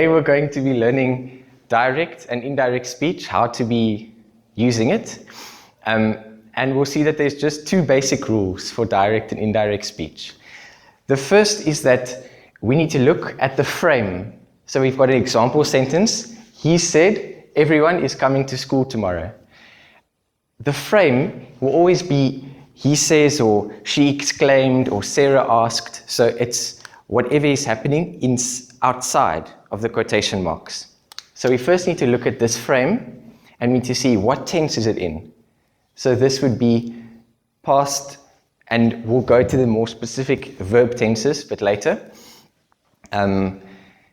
Today we're going to be learning direct and indirect speech, how to be using it. And we'll see that there's just two basic rules for direct and indirect speech. The first is that we need to look at the frame. So we've got an example sentence. He said, everyone is coming to school tomorrow. The frame will always be he says, or she exclaimed, or Sarah asked. So it's whatever is happening outside of the quotation marks. So we first need to look at this frame and we need to see what tense is it in. So this would be past, and we'll go to the more specific verb tenses a bit later.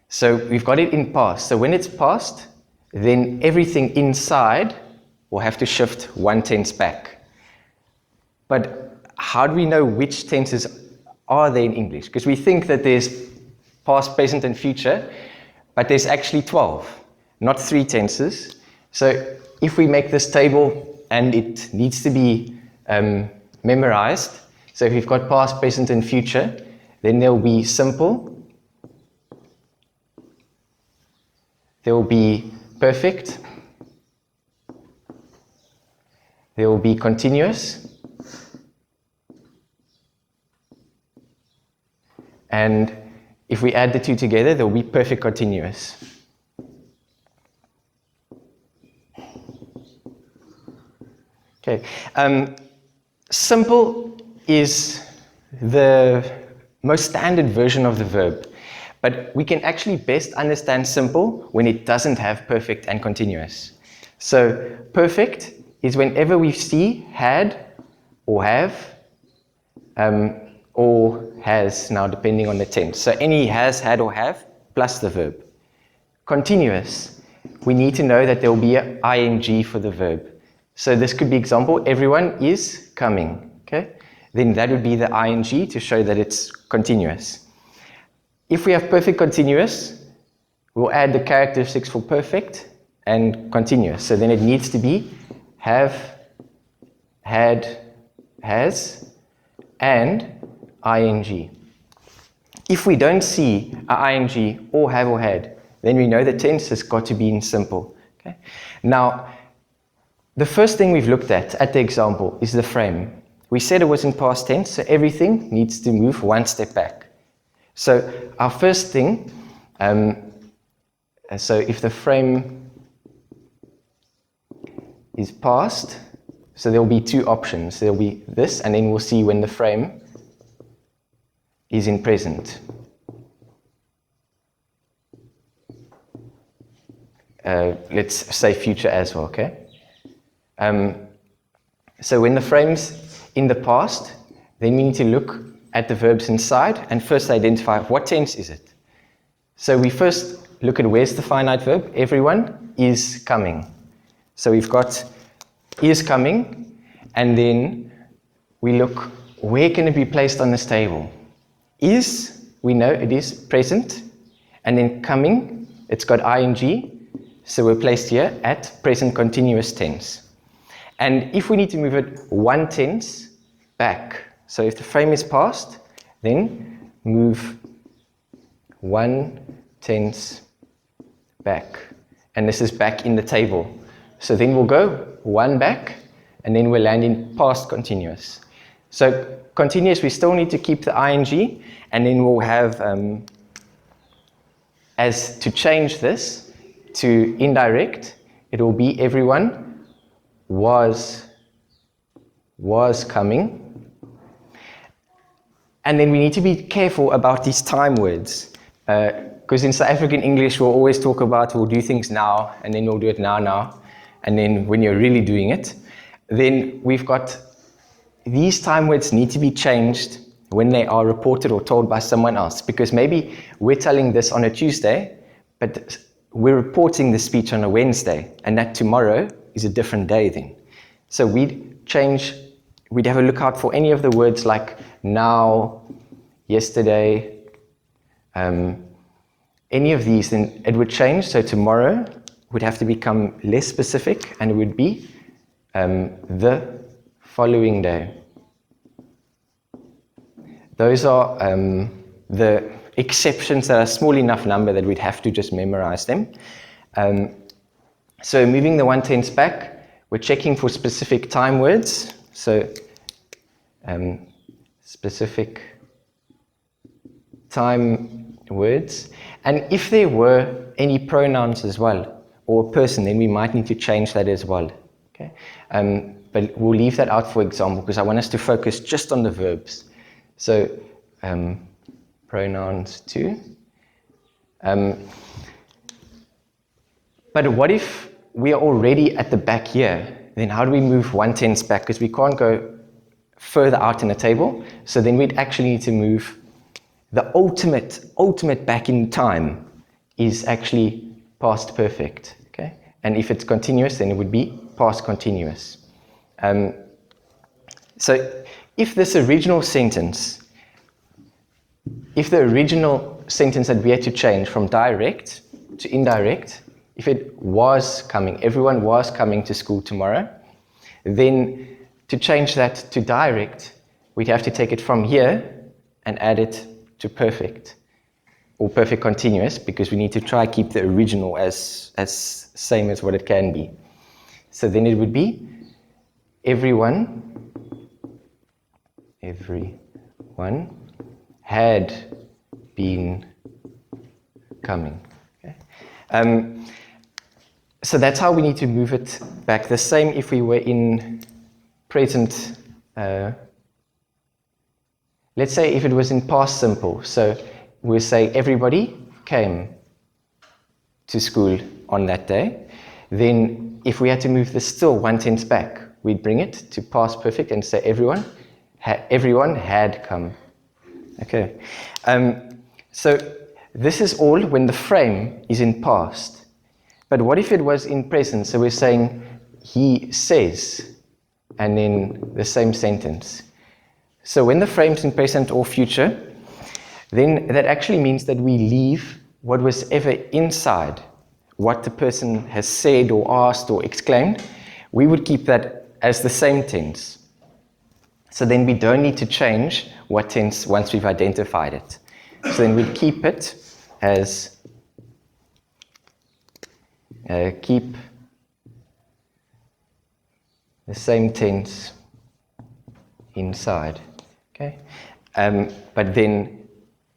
So we've got it in past. So when it's past, then everything inside will have to shift one tense back. But how do we know which tenses are there in English? Because we think that there's past, present, and future, but there's actually 12, not 3 tenses. So if we make this table, and it needs to be memorized, so if we've got past, present, and future, then there will be simple, there will be perfect, there will be continuous, and if we add the two together, there will be perfect continuous. Okay. Simple is the most standard version of the verb, but we can actually best understand simple when it doesn't have perfect and continuous. So perfect is whenever we see had or have, or has, now depending on the tense. So any has, had, or have, plus the verb. Continuous, we need to know that there will be an ing for the verb. So this could be example, everyone is coming, okay? Then that would be the ing to show that it's continuous. If we have perfect continuous, we'll add the characteristics for perfect and continuous. So then it needs to be have, had, has, and ing. If we don't see a ing or have or had, then we know the tense has got to be in simple. Okay? Now, the first thing we've looked at the example, is the frame. We said it was in past tense, so everything needs to move one step back. So our first thing, so if the frame is past, so there will be two options. There will be this, and then we'll see when the frame is in present. Let's say future as well, okay? So when the frame's in the past, then we need to look at the verbs inside and first identify what tense is it. So we first look at where's the finite verb. Everyone is coming. So we've got is coming, and then we look where can it be placed on this table. Is, we know it is present, and then coming, it's got ing, so we're placed here at present continuous tense. And if we need to move it one tense back, so if the frame is past, then move one tense back. And this is back in the table. So then we'll go one back, and then we'll land in past continuous. So continuous, we still need to keep the ing, and then we'll have, as to change this to indirect, it will be everyone was coming. And then we need to be careful about these time words, because in South African English we'll always talk about we'll do things now, and then we'll do it now, and then when you're really doing it, then we've got these time words need to be changed when they are reported or told by someone else, because maybe we're telling this on a Tuesday, but we're reporting the speech on a Wednesday, and that tomorrow is a different day then. So we'd have a look out for any of the words like now, yesterday, any of these, then it would change. So tomorrow would have to become less specific, and it would be the following day. Those are the exceptions that are small enough number that we'd have to just memorize them. So moving the one tense back, we're checking for specific time words. So specific time words. And if there were any pronouns as well, or a person, then we might need to change that as well. Okay? But we'll leave that out for example, because I want us to focus just on the verbs. So pronouns too. But what if we are already at the back here? Then how do we move one tense back? Because we can't go further out in the table. So then we'd actually need to move the ultimate back in time is actually past perfect. Okay? And if it's continuous, then it would be past continuous. So if the original sentence that we had to change from direct to indirect, if it was coming, everyone was coming to school tomorrow, then to change that to direct, we'd have to take it from here and add it to perfect, or perfect continuous, because we need to try keep the original as same as what it can be. So then it would be everyone had been coming. Okay? So that's how we need to move it back. The same if we were in present. Let's say if it was in past simple. So we'll say everybody came to school on that day. Then if we had to move this still one tense back, we'd bring it to past perfect and say everyone had come. Okay. So this is all when the frame is in past. But what if it was in present? So we're saying he says, and then the same sentence. So when the frame's in present or future, then that actually means that we leave what was ever inside what the person has said or asked or exclaimed. We would keep that as the same tense. So then we don't need to change what tense once we've identified it. So then we'd keep it as keep the same tense inside. Okay, but then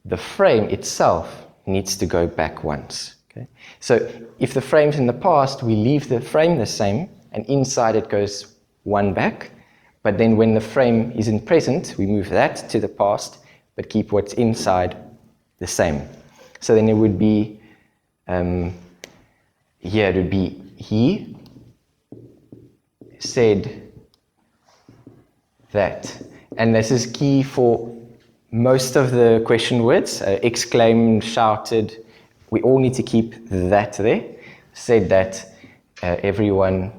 the frame itself needs to go back once. Okay, so if the frame's in the past, we leave the frame the same, and inside it goes one back. But then when the frame is in present, we move that to the past, but keep what's inside the same. So then it would be, here it would be, he said that. And this is key for most of the question words, exclaimed, shouted. We all need to keep that there. Said that, everyone.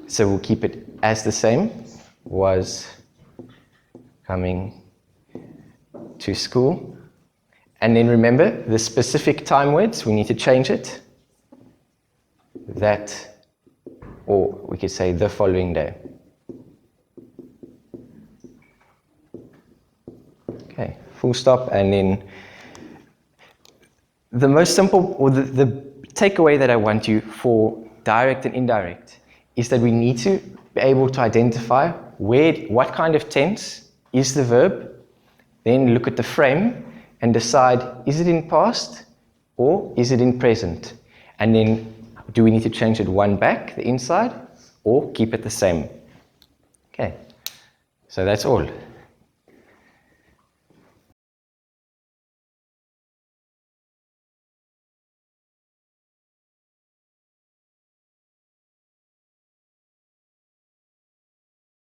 So we'll keep it as the same, was coming to school. And then remember, the specific time words, we need to change it. That, or we could say the following day. Okay, full stop. And then the most simple, or the takeaway that I want you for direct and indirect is that we need to be able to identify what kind of tense is the verb, then look at the frame and decide, is it in past or is it in present? And then do we need to change it one back, the inside, or keep it the same? Okay, so that's all.